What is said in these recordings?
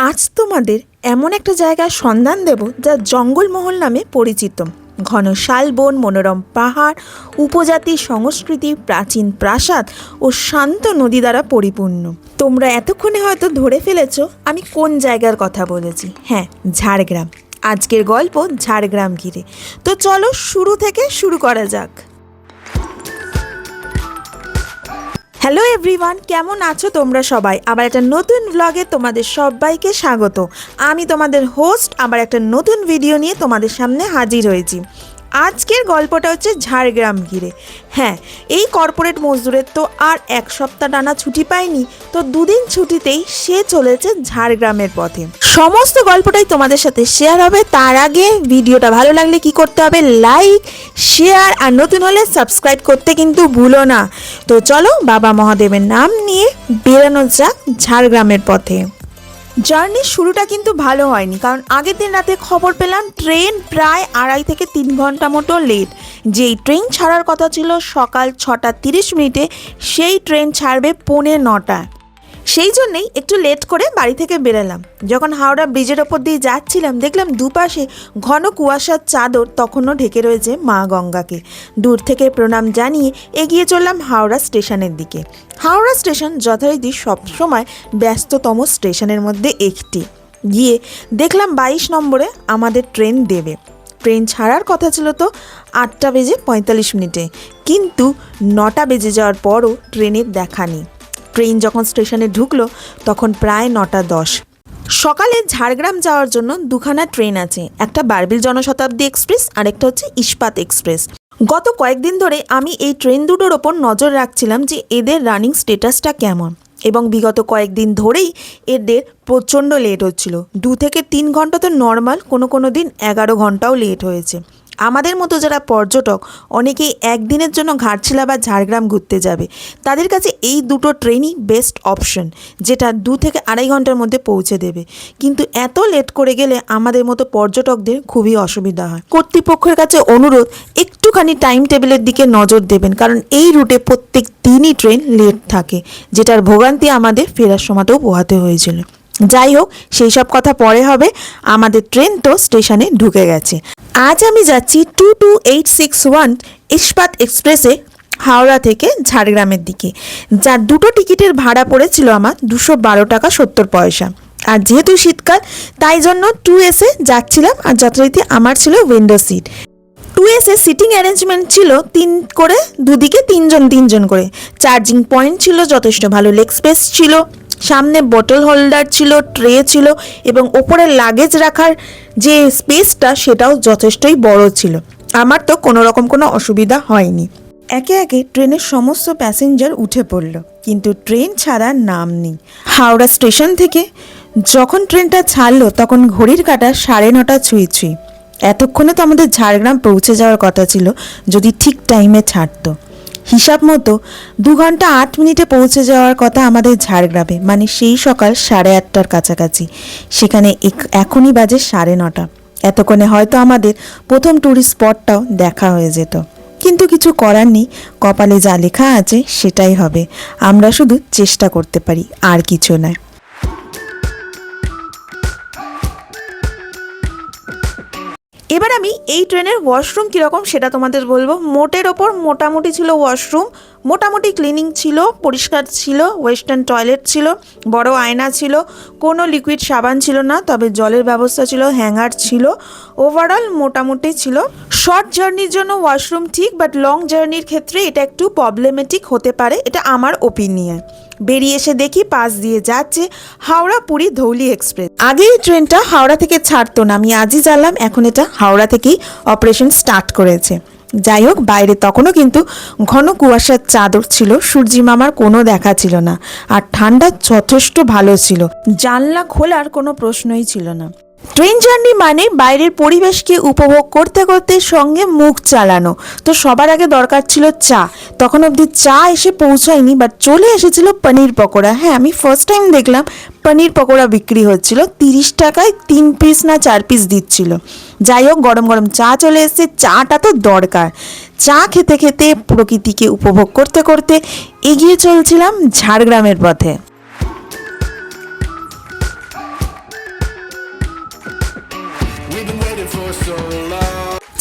আজ তোমাদের এমন একটা জায়গার সন্ধান দেব যা জঙ্গলমহল নামে পরিচিত। ঘন শালবন, মনোরম পাহাড়, উপজাতি সংস্কৃতি, প্রাচীন প্রাসাদ ও শান্ত নদী দ্বারা পরিপূর্ণ। তোমরা এতক্ষণে হয়তো ধরে ফেলেছো আমি কোন জায়গার কথা বলেছি। হ্যাঁ, ঝাড়গ্রাম। আজকের গল্প ঝাড়গ্রাম ঘিরে। তো চলো শুরু থেকে শুরু করা যাক। হ্যালো এভরিওয়ান, কেমন আছো তোমরা সবাই? আবার একটা নতুন ব্লগে তোমাদের সবাইকে স্বাগত। আমি তোমাদের হোস্ট আবার একটা নতুন ভিডিও নিয়ে তোমাদের সামনে হাজির হয়েছি। আজকের গল্পটা হচ্ছে ঝাড়গ্রাম ঘিরে। হ্যাঁ, এই কর্পোরেট মজদুরের তো আর এক সপ্তাহ টানা ছুটি পায়নি, তো দুদিন ছুটিতেই সে চলেছে ঝাড়গ্রামের পথে। সমস্ত গল্পটাই তোমাদের সাথে শেয়ার হবে। তার আগে ভিডিওটা ভালো লাগলে কি করতে হবে? লাইক, শেয়ার আর নতুন হলে সাবস্ক্রাইব করতে কিন্তু ভুলো না। তো চলো বাবা মহাদেবের নাম নিয়ে বেরানো যাক ঝাড়গ্রামের পথে। জার্নির শুরুটা কিন্তু ভালো হয়নি, কারণ আগের দিন রাতে খবর পেলাম ট্রেন প্রায় 2.5 থেকে 3 ঘন্টা মতো লেট। যেই ট্রেন ছাড়ার কথা ছিল সকাল 6:30 সেই ট্রেন ছাড়বে 9:45। সেই জন্যেই একটু লেট করে বাড়ি থেকে বেরোলাম। যখন হাওড়া ব্রিজের ওপর দিয়ে যাচ্ছিলাম দেখলাম দুপাশে ঘন কুয়াশার চাদর তখনও ঢেকে রয়েছে মা গঙ্গাকে। দূর থেকে প্রণাম জানিয়ে এগিয়ে চললাম হাওড়া স্টেশনের দিকে। হাওড়া স্টেশন যথারীতি সবসময় ব্যস্ততম স্টেশনের মধ্যে একটি। গিয়ে দেখলাম 22 নম্বরে আমাদের ট্রেন দেবে। ট্রেন ছাড়ার কথা ছিল তো 8:45, কিন্তু 9টা বেজে যাওয়ার পরও ট্রেনের দেখা নেই। ট্রেন যখন স্টেশনে ঢুকলো তখন প্রায় 9:10। সকালে ঝাড়গ্রাম যাওয়ার জন্য দুখানা ট্রেন আছে, একটা বারবিল জনশতাব্দী এক্সপ্রেস আর একটা হচ্ছে ইস্পাত এক্সপ্রেস। গত কয়েকদিন ধরে আমি এই ট্রেন দুটোর ওপর নজর রাখছিলাম যে এদের রানিং স্টেটাসটা কেমন, এবং বিগত কয়েকদিন ধরেই এদের প্রচণ্ড লেট হচ্ছিল। 2 থেকে 3 ঘন্টা তো নর্মাল, কোনো দিন 11 ঘন্টাও লেট হয়েছে। আমাদের মতো যারা পর্যটক অনেকেই একদিনের জন্য ঘাটশিলা বা ঝাড়গ্রাম ঘুরতে যাবে, তাদের কাছে এই দুটো ট্রেনই বেস্ট অপশন, যেটা 2 থেকে 2.5 ঘন্টার মধ্যে পৌঁছে দেবে। কিন্তু এত লেট করে গেলে আমাদের মতো পর্যটকদের খুবই অসুবিধা হয়। কর্তৃপক্ষের কাছে অনুরোধ, একটুখানি টাইম টেবিলের দিকে নজর দেবেন, কারণ এই রুটে প্রত্যেক দিনই ট্রেন লেট থাকে, যেটার ভোগান্তি আমাদের ফেরার সময়তেও পোহাতে হয়েছিল। যাই হোক, সেই সব কথা পরে হবে। আমাদের ট্রেন তো স্টেশনে ঢুকে গেছে। আজ আমি যাচ্ছি 22861 ইস্পাত এক্সপ্রেসে হাওড়া থেকে ঝাড়গ্রামের দিকে, যার দুটো টিকিটের ভাড়া পড়েছিল আমার 212 টাকা 70 পয়সা। আর যেহেতু শীতকাল তাই জন্য 2S-এ যাচ্ছিলাম, আর যথারীতি আমার ছিল উইন্ডো সিট। 2S-এ সিটিং অ্যারেঞ্জমেন্ট ছিল 3 করে, দুদিকে 3 জন করে। চার্জিং পয়েন্ট ছিল যথেষ্ট ভালো, লেগ স্পেস ছিল, সামনে বোতল হোল্ডার ছিল, ট্রে ছিল, এবং ওপরে লাগেজ রাখার যে স্পেসটা সেটাও যথেষ্টই বড় ছিল। আমার তো কোনো রকম কোনো অসুবিধা হয়নি। একে একে ট্রেনের সমস্ত প্যাসেঞ্জার উঠে পড়ল, কিন্তু ট্রেন ছাড়ার নাম নেই। হাওড়া স্টেশন থেকে যখন ট্রেনটা ছাড়লো তখন ঘড়ির কাঁটা 9:30 ছুঁই। এতক্ষণে তো আমাদের ঝাড়গ্রাম পৌঁছে যাওয়ার কথা ছিল, যদি ঠিক টাইমে ছাড়তো। হিসাব মতো 2 ঘন্টা 8 মিনিটে পৌঁছে যাওয়ার কথা আমাদের ঝাড়গ্রামে, মানে সেই সকাল 8:30টার কাছাকাছি। সেখানে এখনই বাজে 9:30। এতক্ষণে হয়তো আমাদের প্রথম ট্যুরিস্ট স্পটটাও দেখা হয়ে যেত, কিন্তু কিছু করার নেই। কপালে যা লেখা আছে সেটাই হবে। আমরা শুধু চেষ্টা করতে পারি, আর কিছু নয়। এবার আমি এই ট্রেনের ওয়াশরুম কীরকম সেটা তোমাদের বলবো। মোটের ওপর মোটামুটি ছিল ওয়াশরুম, মোটামুটি ক্লিনিং ছিল, পরিষ্কার ছিল, ওয়েস্টার্ন টয়লেট ছিল, বড় আয়না ছিল, কোনো লিকুইড সাবান ছিল না, তবে জলের ব্যবস্থা ছিল, হ্যাঙ্গার ছিল। ওভারঅল মোটামুটি ছিল। শর্ট জার্নির জন্য ওয়াশরুম ঠিক, বাট লং জার্নির ক্ষেত্রে এটা একটু প্রবলেমেটিক হতে পারে, এটা আমার ওপিনিয়ন। বেরিয়ে এসে দেখি পাশ দিয়ে যাচ্ছে হাওড়া পুরী ধৌলি এক্সপ্রেস। আগে এই ট্রেনটা হাওড়া থেকে ছাড়তো না, আমি আজই জানলাম এখন এটা হাওড়া থেকেই অপারেশন স্টার্ট করেছে। যাই হোক, বাইরে তখনও কিন্তু ঘন কুয়াশার চাদর ছিল, সূর্যি মামার কোনো দেখা ছিল না, আর ঠান্ডা যথেষ্ট ভালো ছিল, জানলা খোলার কোনো প্রশ্নই ছিল না। ট্রেন জার্নি মানে বাইরের পরিবেশকে উপভোগ করতে করতে সঙ্গে মুখ চালানো। তো সবার আগে দরকার ছিল চা। তখন অবধি চা এসে পৌঁছায়নি, বাট চলে এসেছিল পনির পকোড়া। হ্যাঁ, আমি ফার্স্ট টাইম দেখলাম পনির পকোড়া বিক্রি হচ্ছিল। 30 টাকায় 3 পিস না 4 পিস দিচ্ছিল। যাই হোক, গরম গরম চা চলে এসেছে, চাটা তো দরকার। চা খেতে খেতে প্রকৃতিকে উপভোগ করতে করতে এগিয়ে চলছিলাম ঝাড়গ্রামের পথে।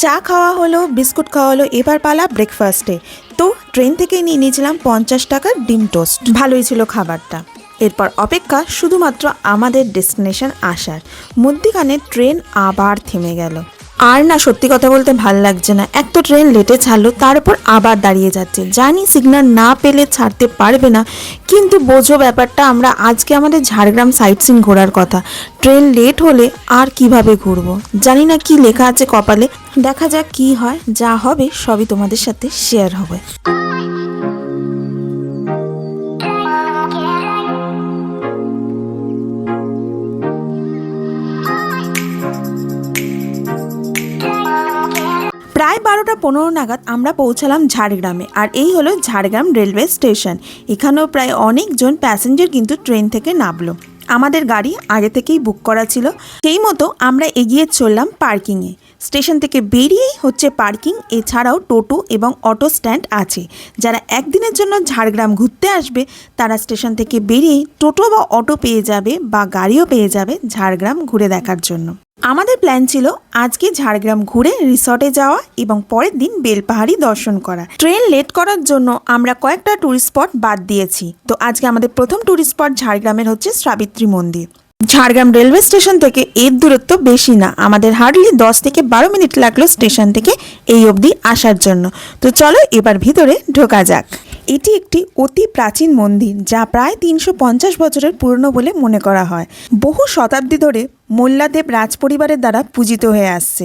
চা খাওয়া হলো, বিস্কুট খাওয়া হলো, এবার পালা ব্রেকফাস্টে। তো ট্রেন থেকেই নিয়ে নিয়েছিলাম 50 টাকার ডিম টোস্ট। ভালোই ছিল খাবারটা। এরপর অপেক্ষা শুধুমাত্র আমাদের ডেস্টিনেশন আসার। মধ্যিখানে ট্রেন আবার থেমে গেল। আর না, সত্যি কথা বলতে ভাল লাগছে না। এক তো ট্রেন লেটে ছাড়লো, তার উপর আবার দাঁড়িয়ে যাচ্ছে। জানি সিগন্যাল না পেলে ছাড়তে পারবে না, কিন্তু বোঝো ব্যাপারটা। আমরা আজকে আমাদের ঝাড়গ্রাম সাইট সিন ঘোরার কথা। ট্রেন লেট হলে আর কিভাবে ঘুরবো জানি না, কি লেখা আছে কপালে। দেখা যাক কি হয়, যা হবে সবই তোমাদের সাথে শেয়ার হবে। প্রায় 12টা 15 নাগাদ আমরা পৌঁছালাম ঝাড়গ্রামে। আর এই হলো ঝাড়গ্রাম রেলওয়ে স্টেশন। এখানেও প্রায় অনেকজন প্যাসেঞ্জার কিন্তু ট্রেন থেকে নামলো। আমাদের গাড়ি আগে থেকেই বুক করা ছিল, সেই মতো আমরা এগিয়ে চললাম পার্কিংয়ে। স্টেশন থেকে বেরিয়েই হচ্ছে পার্কিং। এছাড়াও টোটো এবং অটো স্ট্যান্ড আছে। যারা একদিনের জন্য ঝাড়গ্রাম ঘুরতে আসবে তারা স্টেশন থেকে বেরিয়েই টোটো বা অটো পেয়ে যাবে, বা গাড়িও পেয়ে যাবে ঝাড়গ্রাম ঘুরে দেখার জন্য। আমাদের প্ল্যান ছিল আজকে ঝাড়গ্রাম ঘুরে রিসর্টে যাওয়া এবং পরের দিন বেলপাহাড়ি দর্শন করা। ট্রেন লেট করার জন্য আমরা কয়েকটা ট্যুরিস্ট স্পট বাদ দিয়েছি। তো আজকে আমাদের প্রথম ট্যুরিস্ট স্পট ঝাড়গ্রামের হচ্ছে সাবিত্রী মন্দির। ঝাড়গ্রাম রেলওয়ে স্টেশন থেকে এর দূরত্ব বেশি না, আমাদের হার্ডলি 10 থেকে 12 মিনিট লাগলো স্টেশন থেকে এই অবধি আসার জন্য। তো চলো এবার ভিতরে ঢোকা যাক। এটি একটি অতি প্রাচীন মন্দির, যা প্রায় 350 বছরের পুরনো বলে মনে করা হয়। বহু শতাব্দী ধরে মোল্লাদেব রাজপরিবারের দ্বারা পূজিত হয়ে আসছে।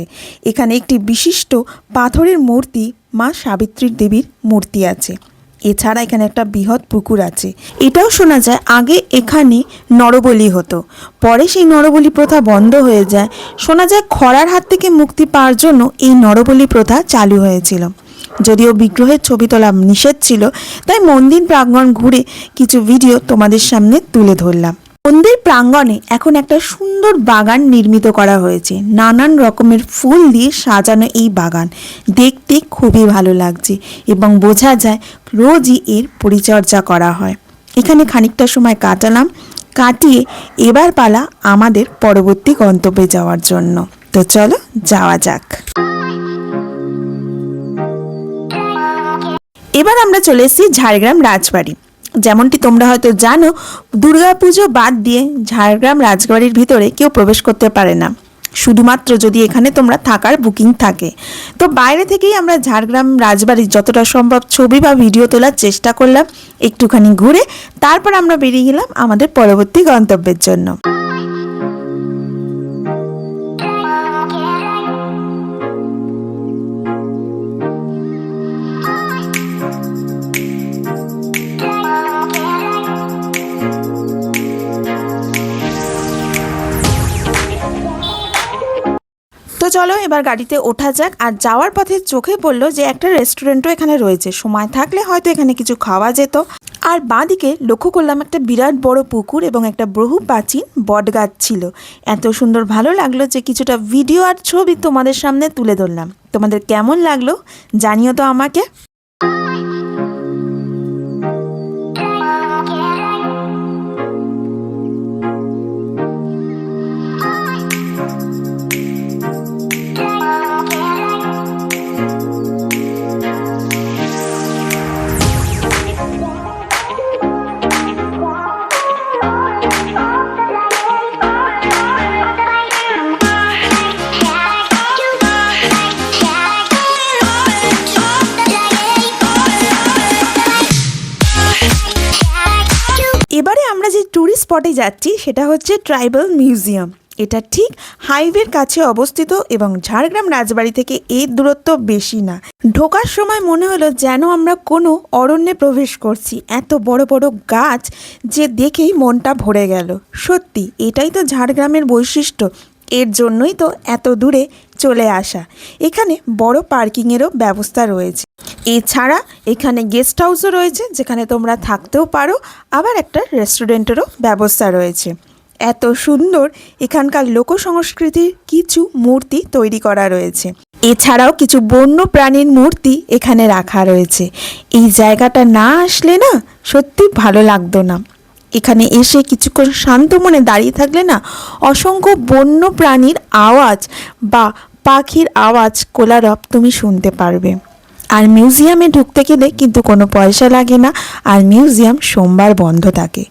এখানে একটি বিশিষ্ট পাথরের মূর্তি, মা সাবিত্রী দেবীর মূর্তি আছে। এছাড়া এখানে একটা বৃহৎ পুকুর আছে। এটাও শোনা যায় আগে এখানে নরবলি হতো, পরে সেই নরবলি প্রথা বন্ধ হয়ে যায়। শোনা যায় খরার হাত থেকে মুক্তি পাওয়ার জন্য এই নরবলি প্রথা চালু হয়েছিল। যদিও বিগ্রহের ছবি তোলা নিষেধ ছিল, তাই মন্দির প্রাঙ্গণ ঘুরে কিছু ভিডিও তোমাদের সামনে তুলে ধরলাম। মন্দির প্রাঙ্গণে এখন একটা সুন্দর বাগান নির্মিত করা হয়েছে। নানান রকমের ফুল দিয়ে সাজানো এই বাগান দেখতে খুবই ভালো লাগছে এবং বোঝা যায় রোজই এর পরিচর্যা করা হয়। এখানে খানিকটা সময় কাটালাম, কাটিয়ে এবার পালা আমাদের পরবর্তী গন্তব্যে যাওয়ার জন্য। তো চলো যাওয়া যাক। এবার আমরা চলে এসেছি ঝাড়গ্রাম রাজবাড়ি। যেমনটি তোমরা হয়তো জানো, দুর্গাপুজো বাদ দিয়ে ঝাড়গ্রাম রাজবাড়ির ভিতরে কেউ প্রবেশ করতে পারে না, শুধুমাত্র যদি এখানে তোমরা থাকার বুকিং থাকে। তো বাইরে থেকেই আমরা ঝাড়গ্রাম রাজবাড়ির যতটা সম্ভব ছবি বা ভিডিও তোলার চেষ্টা করলাম। একটুখানি ঘুরে তারপর আমরা বেরিয়ে গেলাম আমাদের পরবর্তী গন্তব্যের জন্য। তো চলো এবার গাড়িতে ওঠা যাক। আর যাওয়ার পথে চোখে পড়লো যে একটা রেস্টুরেন্টও এখানে রয়েছে, সময় থাকলে হয়তো এখানে কিছু খাওয়া যেত। আর বাঁদিকে লক্ষ্য করলাম একটা বিরাট বড় পুকুর এবং একটা বহু প্রাচীন বটগাছ ছিল। এত সুন্দর ভালো লাগলো যে কিছুটা ভিডিও আর ছবি তোমাদের সামনে তুলে ধরলাম। তোমাদের কেমন লাগলো জানিও তো আমাকে। এবারে আমরা যে ট্যুরিস্ট স্পটে যাচ্ছি সেটা হচ্ছে ট্রাইবাল মিউজিয়াম। এটা ঠিক হাইওয়ের কাছে অবস্থিত এবং ঝাড়গ্রাম রাজবাড়ি থেকে এর দূরত্ব বেশি না। ঢোকার সময় মনে হলো যেন আমরা কোনো অরণ্যে প্রবেশ করছি। এত বড় বড় গাছ যে দেখেই মনটা ভরে গেল। সত্যি এটাই তো ঝাড়গ্রামের বৈশিষ্ট্য, এর জন্যই তো এত দূরে চলে আসা। এখানে বড় পার্কিংয়েরও ব্যবস্থা রয়েছে। এছাড়া এখানে গেস্ট হাউসও রয়েছে, যেখানে তোমরা থাকতেও পারো। আবার একটা রেস্টুরেন্টেরও ব্যবস্থা রয়েছে। এত সুন্দর এখানকার লোক সংস্কৃতির কিছু মূর্তি তৈরি করা রয়েছে। এছাড়াও কিছু বন্য প্রাণীর মূর্তি এখানে রাখা রয়েছে। এই জায়গাটা না আসলে না সত্যি ভালো লাগতো না। এখানে এসে কিছুক্ষণ শান্ত মনে দাঁড়িয়ে থাকলে না অসংখ্য বন্য প্রাণীর আওয়াজ বা পাখির আওয়াজ কোলারব তুমি শুনতে পারবে। আর মিউজিয়ামে ঢুকতে গেলে কিন্তু কোনো পয়সা লাগে না, আর মিউজিয়াম সোমবার বন্ধ থাকে।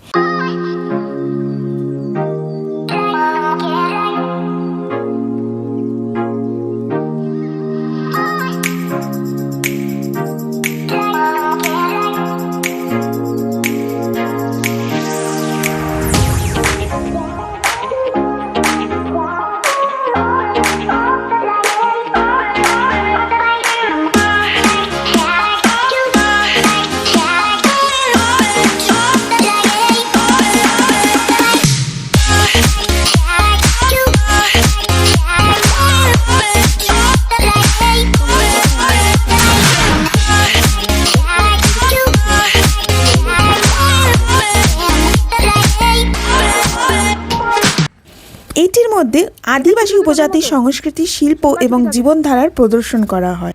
এটির মধ্যে আদিবাসী উপজাতির সংস্কৃতি, শিল্প এবং জীবনধারার প্রদর্শন করা হয়।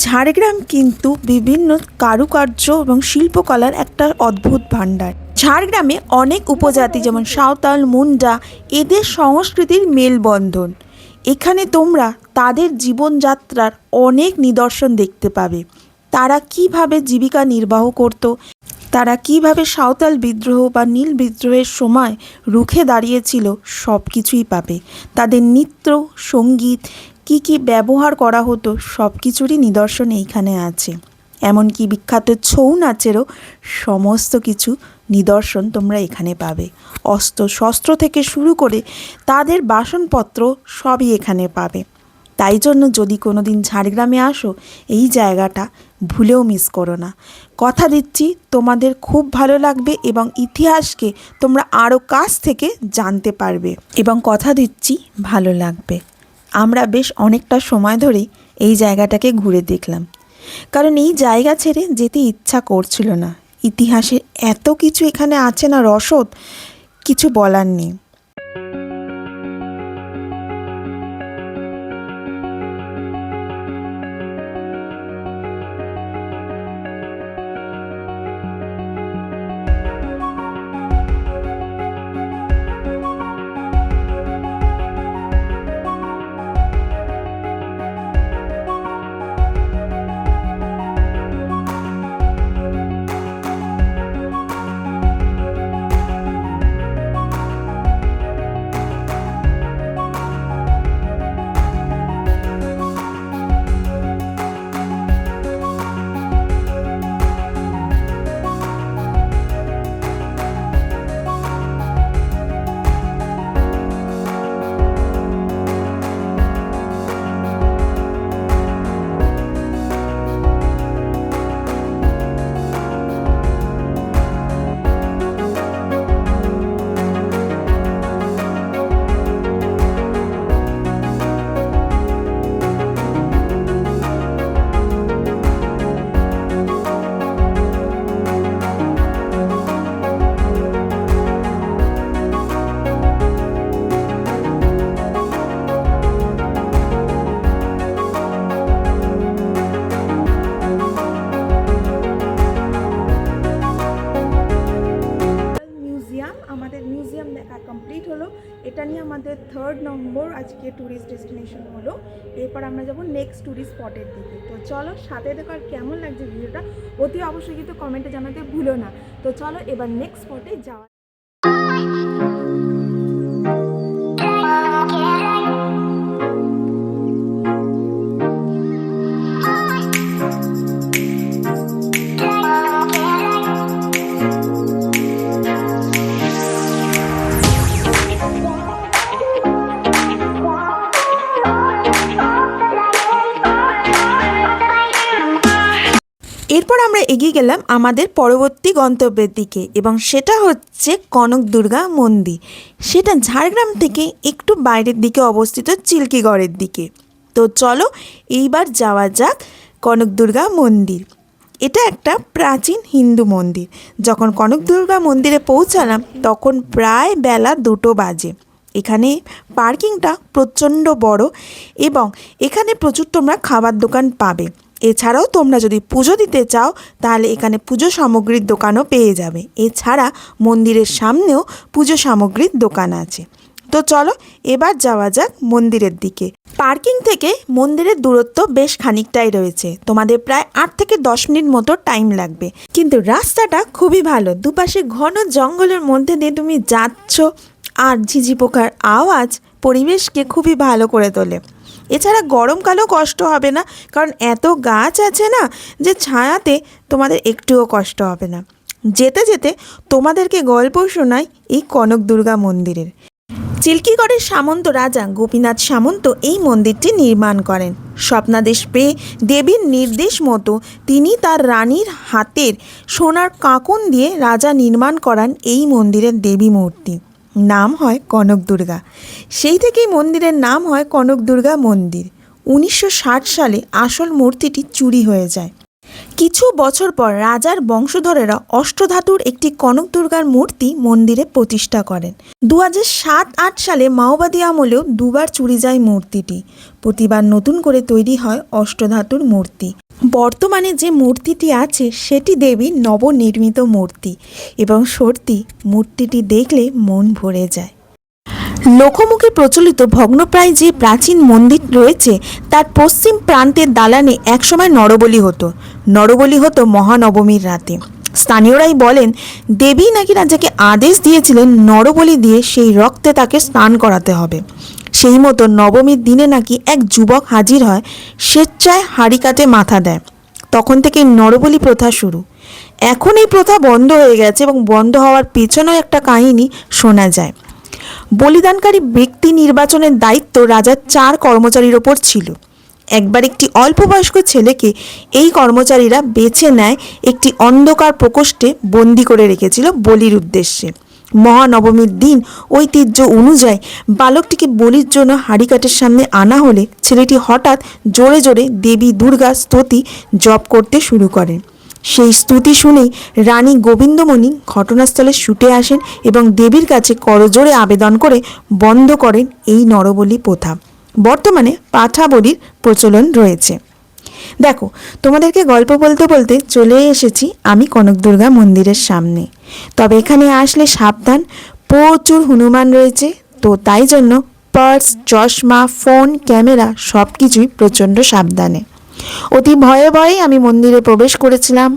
ঝাড়গ্রাম কিন্তু বিভিন্ন কারুকার্য এবং শিল্পকলার একটা অদ্ভুত ভাণ্ডার। ঝাড়গ্রামে অনেক উপজাতি যেমন সাঁওতাল, মুন্ডা, এদের সংস্কৃতির মেলবন্ধন। এখানে তোমরা তাদের জীবনযাত্রার অনেক নিদর্শন দেখতে পাবে। তারা কিভাবে জীবিকা নির্বাহ করত, তারা কিভাবে সাঁওতাল বিদ্রোহ বা নীল বিদ্রোহের সময় রুখে দাঁড়িয়েছিল, সব কিছুই পাবে। তাদের নৃত্য, সঙ্গীত, কি ব্যবহার করা হতো, সব কিছুরই নিদর্শন এইখানে আছে। এমনকি বিখ্যাত ছৌ নাচেরও সমস্ত কিছু নিদর্শন তোমরা এখানে পাবে। অস্ত্র শস্ত্র থেকে শুরু করে তাদের বাসনপত্র সবই এখানে পাবে। তাই জন্য যদি কোনো দিন ঝাড়গ্রামে আসো, এই জায়গাটা ভুলেও মিস করো না। কথা দিচ্ছি তোমাদের খুব ভালো লাগবে এবং ইতিহাসকে তোমরা আরও কাছ থেকে জানতে পারবে, এবং কথা দিচ্ছি ভালো লাগবে। আমরা বেশ অনেকটা সময় ধরেই এই জায়গাটাকে ঘুরে দেখলাম, কারণ এই জায়গা ছেড়ে যেতে ইচ্ছা করছিল না। ইতিহাসের এত কিছু এখানে আছে না, রসদ, কিছু বলার নেই। কমপ্লিট হলো। এটা নিয়ে আমাদের 3rd নম্বর আজকে ট্যুরিস্ট ডেস্টিনেশন হলো। এরপর আমরা যাব নেক্সট ট্যুরিস্ট স্পটের দিকে। তো চলো, সাথে দেখো আর কেমন লাগছে ভিডিওটা অতি অবশ্যই কিন্তু কমেন্টে জানাতে ভুলো না। তো চলো এবার নেক্সট স্পটে যাওয়া। এরপর আমরা এগিয়ে গেলাম আমাদের পরবর্তী গন্তব্যের দিকে, এবং সেটা হচ্ছে কনক দুর্গা মন্দির। সেটা ঝাড়গ্রাম থেকে একটু বাইরের দিকে অবস্থিত, চিল্কিগড়ের দিকে। তো চলো এইবার যাওয়া যাক কনক দুর্গা মন্দির। এটা একটা প্রাচীন হিন্দু মন্দির। যখন কনক দুর্গা মন্দিরে পৌঁছালাম তখন প্রায় বেলা 2টো বাজে। এখানে পার্কিংটা প্রচণ্ড বড়, এবং এখানে প্রচুর তোমরা খাবার দোকান পাবে। এছাড়াও তোমরা যদি পুজো দিতে চাও তাহলে এখানে পুজো সামগ্রীর দোকানও পেয়ে যাবে। এছাড়া মন্দিরের সামনেও পুজো সামগ্রীর দোকান আছে। তো চলো এবার যাওয়া যাক মন্দিরের দিকে। পার্কিং থেকে মন্দিরের দূরত্ব বেশ খানিকটাই রয়েছে, তোমাদের প্রায় 8 থেকে 10 মিনিট মতো টাইম লাগবে, কিন্তু রাস্তাটা খুবই ভালো। দুপাশে ঘন জঙ্গলের মধ্যে দিয়ে তুমি যাচ্ছ, আর ঝিঝি পোকার আওয়াজ পরিবেশকে খুবই ভালো করে তোলে। এছাড়া গরমকালেও কষ্ট হবে না, কারণ এত গাছ আছে না যে ছায়াতে তোমাদের একটুও কষ্ট হবে না। যেতে যেতে তোমাদেরকে গল্প শোনাই এই কনক দুর্গা মন্দিরের। চিল্কিগড়ের সামন্ত রাজা গোপীনাথ সামন্ত এই মন্দিরটি নির্মাণ করেন। স্বপ্নাদেশ পেয়ে দেবীর নির্দেশ মতো তিনি তার রানীর হাতের সোনার কাঁকন দিয়ে রাজা নির্মাণ করান এই মন্দিরের দেবী মূর্তি। নাম হয় কনক দুর্গা। সেই থেকেই মন্দিরের নাম হয় কনক দুর্গা মন্দির। 1960 সালে আসল মূর্তিটি চুরি হয়ে যায়। কিছু বছর পর রাজার বংশধরেরা অষ্টধাতুর একটি কনক দুর্গার মূর্তি মন্দিরে প্রতিষ্ঠা করেন। 2007-8 সালে মাওবাদী আমলেও দুবার চুরি যায় মূর্তিটি। প্রতিবার নতুন করে তৈরি হয় অষ্টধাতুর মূর্তি। বর্তমানে যে মূর্তিটি আছে সেটি দেবীর নবনির্মিত মূর্তি, এবং সত্যি মূর্তিটি দেখলে মন ভরে যায়। লোকমুখে প্রচলিত ভগ্নপ্রায় যে প্রাচীন মন্দির রয়েছে তার পশ্চিম প্রান্তের দালানে একসময় নরবলি হতো। নরবলি হতো মহানবমীর রাতে। স্থানীয়রাই বলেন দেবী নাকি রাজাকে আদেশ দিয়েছিলেন নরবলি দিয়ে সেই রক্তে তাকে স্নান করাতে হবে। সেই মতো নবমীর দিনে নাকি এক যুবক হাজির হয়, স্বেচ্ছায় হাঁড়ি কাটে মাথা দেয়। তখন থেকে নরবলি প্রথা শুরু। এখন এই প্রথা বন্ধ হয়ে গেছে, এবং বন্ধ হওয়ার পেছনেও একটা কাহিনী শোনা যায়। বলিদানকারী ব্যক্তি নির্বাচনের দায়িত্ব রাজার 4 কর্মচারীর ওপর ছিল। একবার একটি অল্প বয়স্ক ছেলেকে এই কর্মচারীরা বেছে নেয়, একটি অন্ধকার প্রকোষ্ঠে বন্দি করে রেখেছিল বলির উদ্দেশ্যে। মহানবমীর দিন ঐতিহ্য অনুযায়ী বালকটিকে বলির জন্য হাঁড়িকাঠের সামনে আনা হলে ছেলেটি হঠাৎ জোরে জোরে দেবী দুর্গা স্তুতি জপ করতে শুরু করে। সেই স্তুতি শুনেই রানী গোবিন্দমণি ঘটনাস্থলে ছুটে আসেন এবং দেবীর কাছে করজোড়ে আবেদন করে বন্ধ করেন এই নরবলি প্রথা। বর্তমানে পাঠা বলির প্রচলন রয়েছে। দেখো, তোমাদেরকে গল্প বলতে বলতে চলে এসেছি আমি কনক দুর্গা মন্দিরের সামনে। তবে এখানে আসলে সাবধান, প্রচুর হনুমান রয়েছে, তো তাই জন্য পার্স, চশমা, ফোন, ক্যামেরা সব কিছুই প্রচণ্ড সাবধানে। অতি ভয়ে ভয়ে আমি মন্দিরে প্রবেশ করেছিলাম,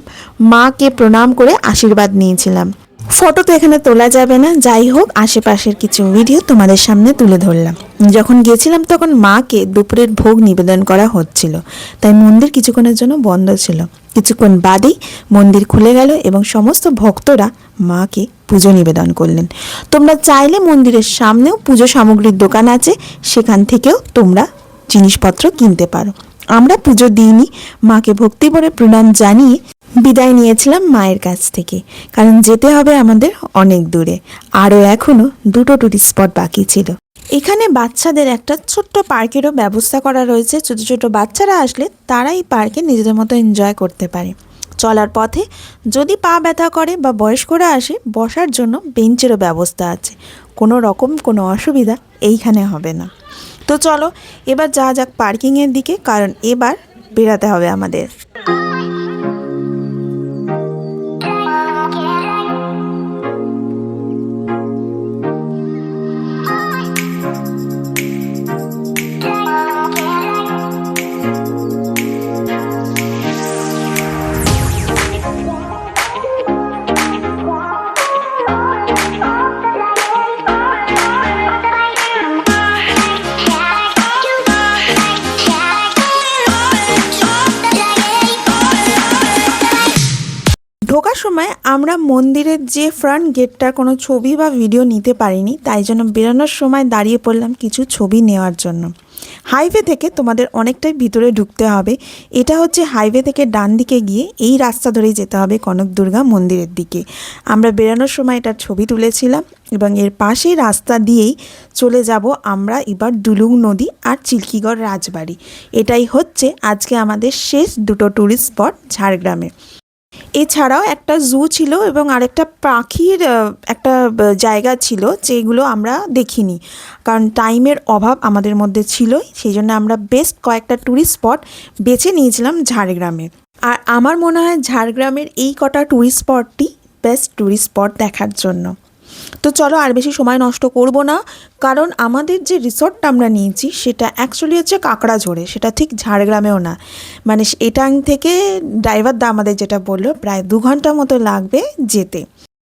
মাকে প্রণাম করে আশীর্বাদ নিয়েছিলাম। ফটো তো এখানে তোলা যাবে না, যাই হোক আশেপাশের কিছু ভিডিও তোমাদের সামনে তুলে ধরলাম। যখন গেছিলাম তখন মাকে দুপুরের ভোগ নিবেদন করা হচ্ছিল, তাই মন্দির কিছুক্ষণের জন্য বন্ধ ছিল। কিছুক্ষণ বাদেই মন্দির খুলে গেল এবং সমস্ত ভক্তরা মাকে পুজো নিবেদন করলেন। তোমরা চাইলে মন্দিরের সামনেও পুজো সামগ্রীর দোকান আছে, সেখান থেকেও তোমরা জিনিসপত্র কিনতে পারো। আমরা পুজো দিইনি, মাকে ভক্তি ভরে প্রণাম জানিয়ে বিদায় নিয়েছিলাম মায়ের কাছ থেকে, কারণ যেতে হবে আমাদের অনেক দূরে। আরও এখনও 2টো টুরিস্ট স্পট বাকি ছিল। এখানে বাচ্চাদের একটা ছোট্ট পার্কেরও ব্যবস্থা করা রয়েছে। ছোটো ছোটো বাচ্চারা আসলে তারা এই পার্কে নিজেদের মতো এনজয় করতে পারে। চলার পথে যদি পা ব্যথা করে বা বয়স্করা আসে, বসার জন্য বেঞ্চেরও ব্যবস্থা আছে। কোনো রকম কোনো অসুবিধা এইখানে হবে না। তো চলো এবার যাওয়া যাক পার্কিংয়ের দিকে, কারণ এবার বেরাতে হবে আমাদের। ঢোকার সময় আমরা মন্দিরের যে ফ্রন্ট গেটটার কোনো ছবি বা ভিডিও নিতে পারিনি, তাই জন্য বেরোনোর সময় দাঁড়িয়ে পড়লাম কিছু ছবি নেওয়ার জন্য। হাইওয়ে থেকে তোমাদের অনেকটাই ভিতরে ঢুকতে হবে। এটা হচ্ছে হাইওয়ে থেকে ডান দিকে গিয়ে এই রাস্তা ধরেই যেতে হবে কনক দুর্গা মন্দিরের দিকে। আমরা বেরোনোর সময় এটার ছবি তুলেছিলাম, এবং এর পাশেই রাস্তা দিয়েই চলে যাব আমরা এবার ডুলুং নদী আর চিল্কিগড় রাজবাড়ি। এটাই হচ্ছে আজকে আমাদের শেষ 2টো ট্যুরিস্ট স্পট ঝাড়গ্রামে। এছাড়াও একটা জু ছিল এবং আরেকটা পাখির একটা জায়গা ছিল, যেগুলো আমরা দেখিনি, কারণ টাইমের অভাব আমাদের মধ্যে ছিলই। সেই জন্য আমরা বেস্ট কয়েকটা ট্যুরিস্ট স্পট বেছে নিয়েছিলাম ঝাড়গ্রামে। আর আমার মনে হয় ঝাড়গ্রামের এই কটা ট্যুরিস্ট স্পটটি বেস্ট ট্যুরিস্ট স্পট দেখার জন্য। তো চলো আর বেশি সময় নষ্ট করব না, কারণ আমাদের যে রিসর্টটা আমরা নিয়েছি সেটা অ্যাকচুয়ালি হচ্ছে কাকড়াঝোড়ে, সেটা ঠিক ঝাড়গ্রামেও না। মানে এটাং থেকে ড্রাইভার দা আমাদের যেটা বললো প্রায় 2 ঘন্টা মতো লাগবে যেতে।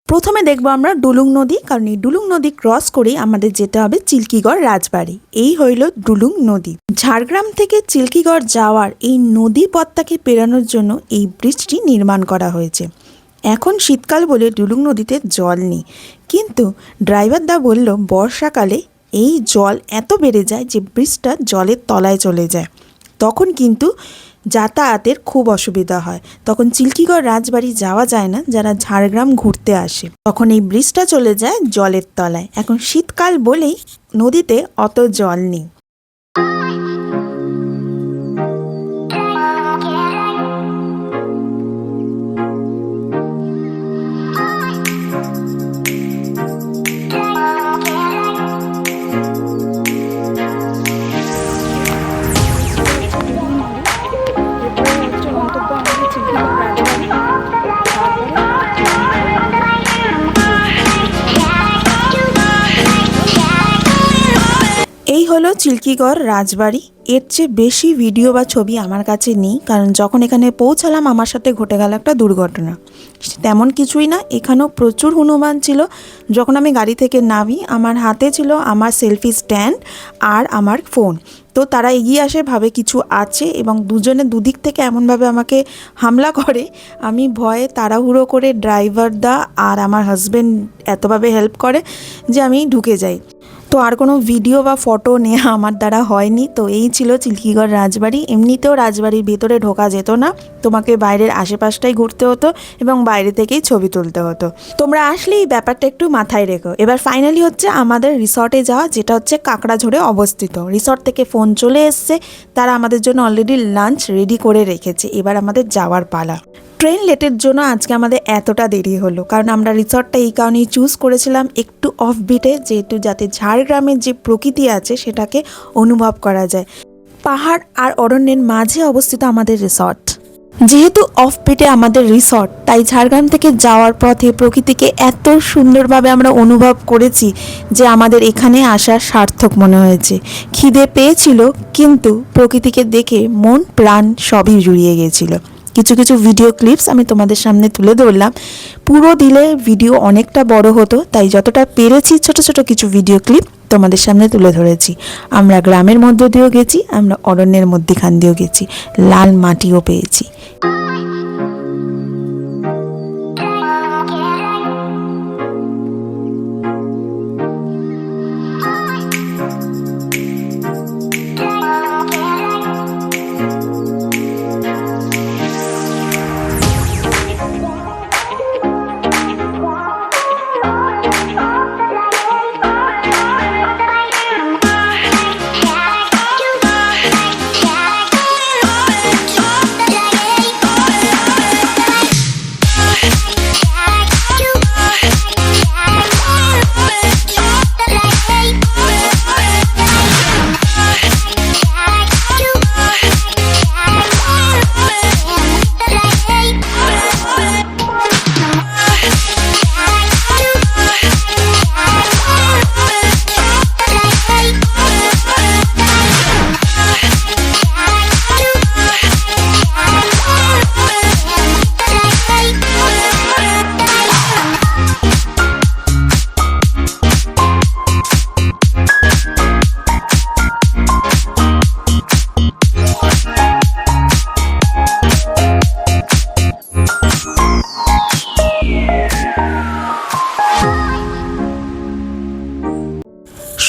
প্রথমে দেখবো আমরা ডুলুং নদী, কারণ এই ডুলুং নদী ক্রস করেই আমাদের যেতে হবে চিল্কিগড় রাজবাড়ি। এই হইল ডুলুং নদী। ঝাড়গ্রাম থেকে চিল্কিগড় যাওয়ার এই নদী পথটাকে পেরানোর জন্য এই ব্রিজটি নির্মাণ করা হয়েছে। এখন শীতকাল বলে ডুলুং নদীতে জল নেই, কিন্তু ড্রাইভার দা বলল বর্ষাকালে এই জল এত বেড়ে যায় যে ব্রিজটা জলের তলায় চলে যায়, তখন কিন্তু যাতায়াতের খুব অসুবিধা হয়। তখন চিল্কিগড় রাজবাড়ি যাওয়া যায় না যারা ঝাড়গ্রাম ঘুরতে আসে, তখন এই ব্রিজটা চলে যায় জলের তলায়। এখন শীতকাল বলেই নদীতে অত জল নেই। এই হলো চিল্কিগড় রাজবাড়ি। এর চেয়ে বেশি ভিডিও বা ছবি আমার কাছে নেই, কারণ যখন এখানে পৌঁছালাম আমার সাথে ঘটে গেল একটা দুর্ঘটনা। তেমন কিছুই না, এখানেও প্রচুর হনুমান ছিল। যখন আমি গাড়ি থেকে নামি আমার হাতে ছিল আমার সেলফি স্ট্যান্ড আর আমার ফোন। তো তারা এগিয়ে আসে, ভাবে কিছু আছে, এবং দুজনে দুদিক থেকে এমনভাবে আমাকে হামলা করে, আমি ভয়ে তাড়াহুড়ো করে ড্রাইভার দা আর আমার হাজব্যান্ড এতভাবে হেল্প করে যে আমি ঢুকে যাই। তো আর কোনো ভিডিও বা ফটো নেওয়া আমার দ্বারা হয়নি। তো এই ছিল চিল্কিগড় রাজবাড়ি। এমনিতেও রাজবাড়ির ভেতরে ঢোকা যেত না, তোমাকে বাইরের আশেপাশটাই ঘুরতে হতো এবং বাইরে থেকেই ছবি তুলতে হতো। তোমরা আসলে এই ব্যাপারটা একটু মাথায় রেখো। এবার ফাইনালি হচ্ছে আমাদের রিসর্টে যাওয়া, যেটা হচ্ছে কাকড়াঝোড়ে অবস্থিত। রিসর্ট থেকে ফোন চলে এসছে, তারা আমাদের জন্য অলরেডি লাঞ্চ রেডি করে রেখেছে। এবার আমাদের যাওয়ার পালা। ট্রেন লেটের জন্য আজকে আমাদের এতটা দেরি হলো, কারণ আমরা রিসর্টটা এই কারণেই চুজ করেছিলাম একটু অফবিটে, যেহেতু যাতে ঝাড়গ্রামের যে প্রকৃতি আছে সেটাকে অনুভব করা যায়। পাহাড় আর অরণ্যের মাঝে অবস্থিত আমাদের রিসর্ট। যেহেতু অফবিটে আমাদের রিসর্ট, তাই ঝাড়গ্রাম থেকে যাওয়ার পথে প্রকৃতিকে এত সুন্দরভাবে আমরা অনুভব করেছি যে আমাদের এখানে আসা সার্থক মনে হয়েছে। খিদে পেয়েছিল, কিন্তু প্রকৃতিকে দেখে মন প্রাণ সবই জুড়িয়ে গিয়েছিল। কিছু কিছু ভিডিও ক্লিপস আমি তোমাদের সামনে তুলে ধরলাম। পুরো দিলে ভিডিও অনেকটা বড় হতো, তাই যতটা পেরেছি ছোট ছোট কিছু ভিডিও ক্লিপ তোমাদের সামনে তুলে ধরেছি। আমরা গ্রামের মধ্য দিয়েও গেছি, আমরা অরণ্যের মধ্যখান দিয়েও গেছি, লাল মাটিও পেয়েছি।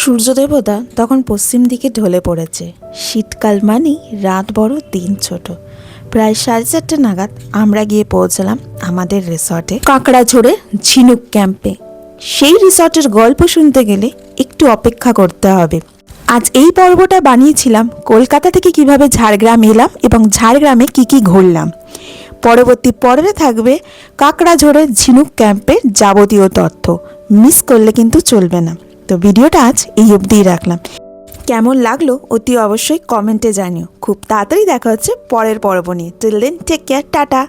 সূর্যদেবতা তখন পশ্চিম দিকে ঢলে পড়েছে। শীতকাল মানেই রাত বড় দিন ছোট। প্রায় 4:30 নাগাদ আমরা গিয়ে পৌঁছলাম আমাদের রিসর্টে, কাকড়াঝোড়ে ঝিনুক ক্যাম্পে। সেই রিসর্টের গল্প শুনতে গেলে একটু অপেক্ষা করতে হবে। আজ এই পর্বটা বানিয়েছিলাম কলকাতা থেকে কিভাবে ঝাড়গ্রাম এলাম এবং ঝাড়গ্রামে কি কি ঘুরলাম। পরবর্তী পর্বে থাকবে কাকড়াঝোড়ের ঝিনুক ক্যাম্পের যাবতীয় তথ্য, মিস করলে কিন্তু চলবে না। তো ভিডিওটা আজ এই অবধিই রাখলাম। কেমন লাগলো অতি অবশ্যই কমেন্টে জানিও। খুব তাড়াতাড়ি দেখা হচ্ছে পরের পর্ব নিয়ে। Till then take care, tata.